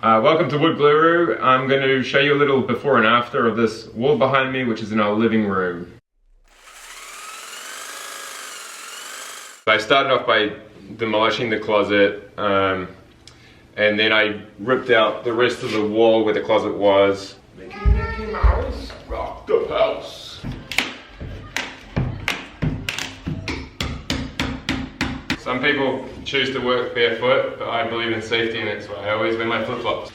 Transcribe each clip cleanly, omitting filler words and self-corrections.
Welcome to Wood Glueru. I'm going to show you a little before and after of this wall behind me, which is in our living room. I started off by demolishing the closet, and then I ripped out the rest of the wall where the closet was. Mickey Mouse, rock the house. Some people choose to work barefoot, but I believe in safety, and that's why I always wear my flip-flops.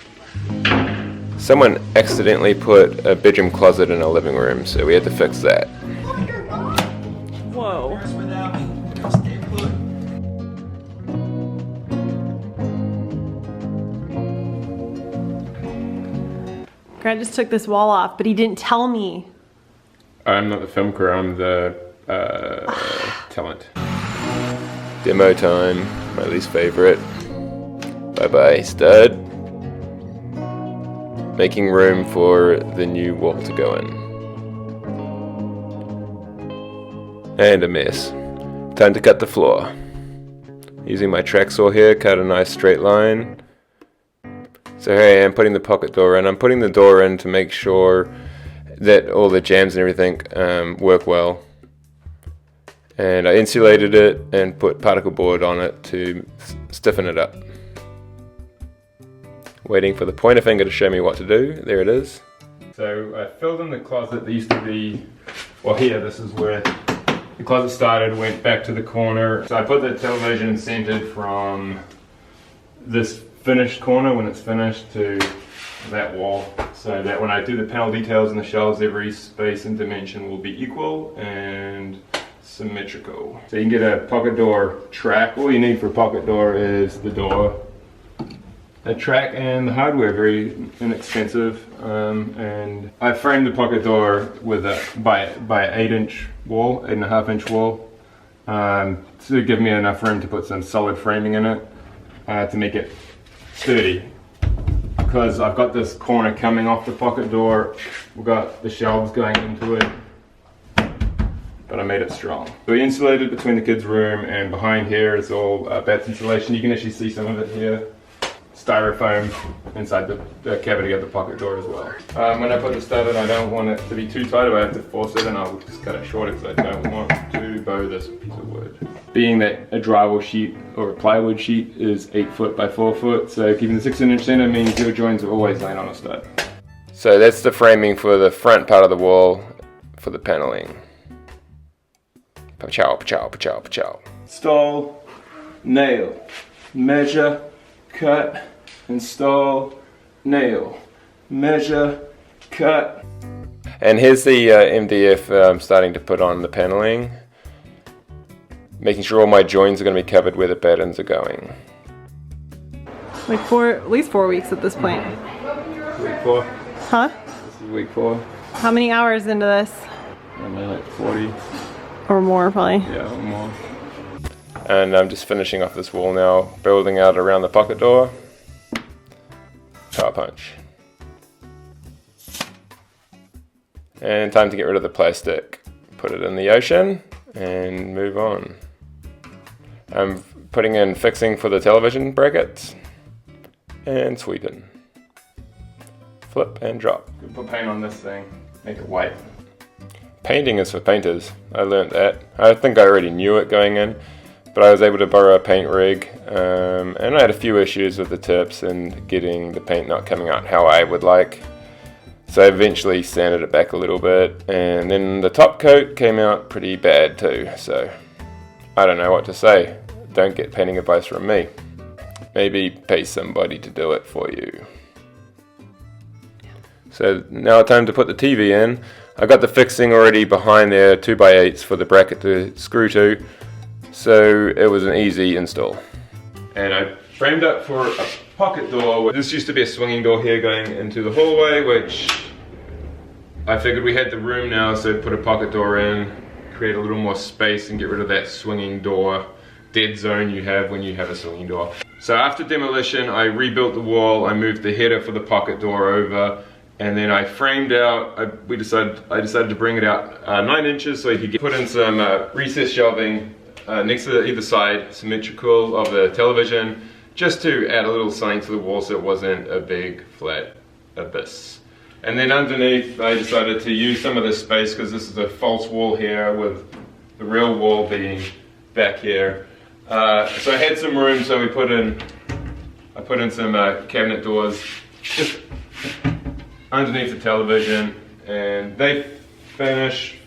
Someone accidentally put a bedroom closet in a living room, so we had to fix that. Whoa. Grant just took this wall off, but he didn't tell me. I'm not the film crew, I'm the talent. Demo time, my least favorite. Bye bye, stud. Making room for the new wall to go in. And a mess. Time to cut the floor. Using my track saw here, cut a nice straight line. So here I am putting the pocket door in. I'm putting the door in to make sure that all the jambs and everything work well. And I insulated it and put particle board on it to stiffen it up. Waiting for the pointer finger to show me what to do. There it is. So I filled in the closet. There used to be, well here, this is where the closet started, went back to the corner. So I put the television centered from this finished corner when it's finished to that wall, so that when I do the panel details and the shelves, every space and dimension will be equal and symmetrical. So you can get a pocket door track. All you need for a pocket door is the door, a track, and the hardware. Very inexpensive. And I framed the pocket door with a by 8-inch wall, 8.5-inch wall, to give me enough room to put some solid framing in it to make it sturdy. Because I've got this corner coming off the pocket door, we've got the shelves going into it, but I made it strong. So we insulated between the kids' room, and behind here is all bats insulation. You can actually see some of it here. Styrofoam inside the cavity of the pocket door as well. When I put the stud in, I don't want it to be too tight, or I have to force it, and I'll just cut it shorter because I don't want to bow this piece of wood. Being that a drywall sheet or a plywood sheet is 8 foot by 4 foot, so keeping the 16-inch center means your joints are always laying on a stud. So that's the framing for the front part of the wall for the paneling. Pa-chow, pa-chow, pa-chow, pa-chow. Install, nail, measure, cut, install, nail, measure, cut. And here's the MDF I'm starting to put on the paneling. Making sure all my joints are going to be covered where the battens are going. Like at least 4 weeks at this point. Week 4. Huh? This is week 4. How many hours into this? I'm like 40. Or more, probably. Yeah, or more. And I'm just finishing off this wall now, building out around the pocket door. Power punch. And time to get rid of the plastic. Put it in the ocean and move on. I'm putting in fixing for the television brackets and sweeping. Flip and drop. Put paint on this thing, make it white. Painting is for painters. I learned that. I think I already knew it going in, but I was able to borrow a paint rig, and I had a few issues with the tips and getting the paint not coming out how I would like. So I eventually sanded it back a little bit, and then the top coat came out pretty bad too, so I don't know what to say. Don't get painting advice from me. Maybe pay somebody to do it for you. So now time to put the TV in. I got the fixing already behind there, 2x8s for the bracket to screw to, so it was an easy install. And I framed up for a pocket door. This used to be a swinging door here going into the hallway, which I figured we had the room now, so put a pocket door in, create a little more space and get rid of that swinging door dead zone you have when you have a swinging door. So after demolition, I rebuilt the wall, I moved the header for the pocket door over, and then I framed out, I decided to bring it out 9 inches so you could put in some recessed shelving next to either side, symmetrical of the television, just to add a little something to the wall so it wasn't a big flat abyss. And then underneath I decided to use some of this space because this is a false wall here with the real wall being back here. So I had some room, so I put in some cabinet doors just underneath the television, and they finish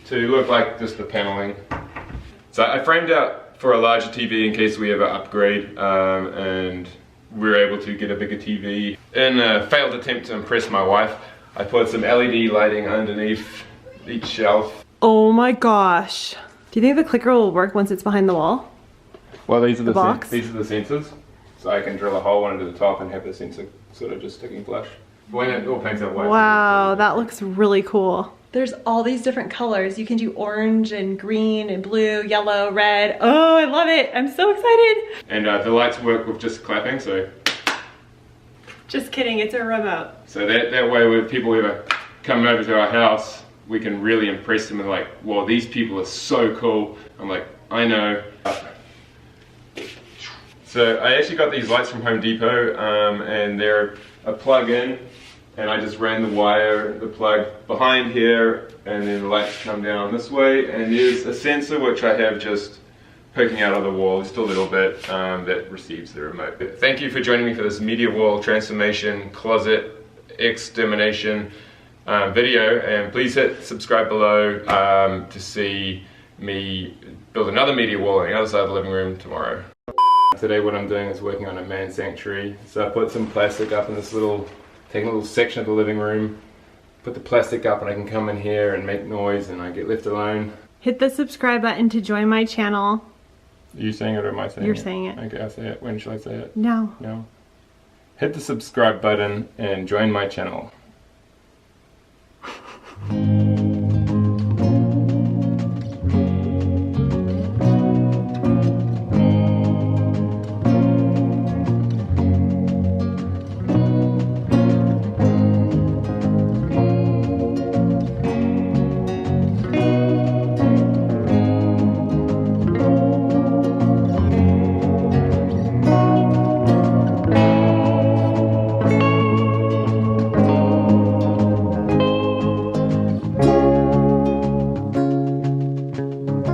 to look like just the paneling. So I framed out for a larger TV in case we ever upgrade, and we were able to get a bigger TV. In a failed attempt to impress my wife, I put some LED lighting underneath each shelf. Oh my gosh. Do you think the clicker will work once it's behind the wall? Well, these are the box? these are the sensors. So I can drill a hole into the top and have the sensor sort of just sticking flush. When it all paints out white. Wow, that looks really cool. There's all these different colors. You can do orange and green and blue, yellow, red. Oh, I love it. I'm so excited. And the lights work with just clapping, so. Just kidding, it's a remote. So that way when people ever come over to our house, we can really impress them and like, well, these people are so cool. I'm like, I know. So I actually got these lights from Home Depot, and they're a plug-in, and I just ran the wire, the plug behind here, and then the lights come down this way, and there's a sensor which I have just poking out of the wall just a little bit that receives the remote. Thank you for joining me for this media wall transformation closet extermination video, and please hit subscribe below to see me build another media wall on the other side of the living room tomorrow. Today what I'm doing is working on a man sanctuary. So I put some plastic up in this little, take a little section of the living room, put the plastic up, and I can come in here and make noise and I get left alone. Hit the subscribe button to join my channel. Are you saying it or am I saying it? You're saying it. Okay, I'll say it. When should I say it? No. No. Hit the subscribe button and join my channel.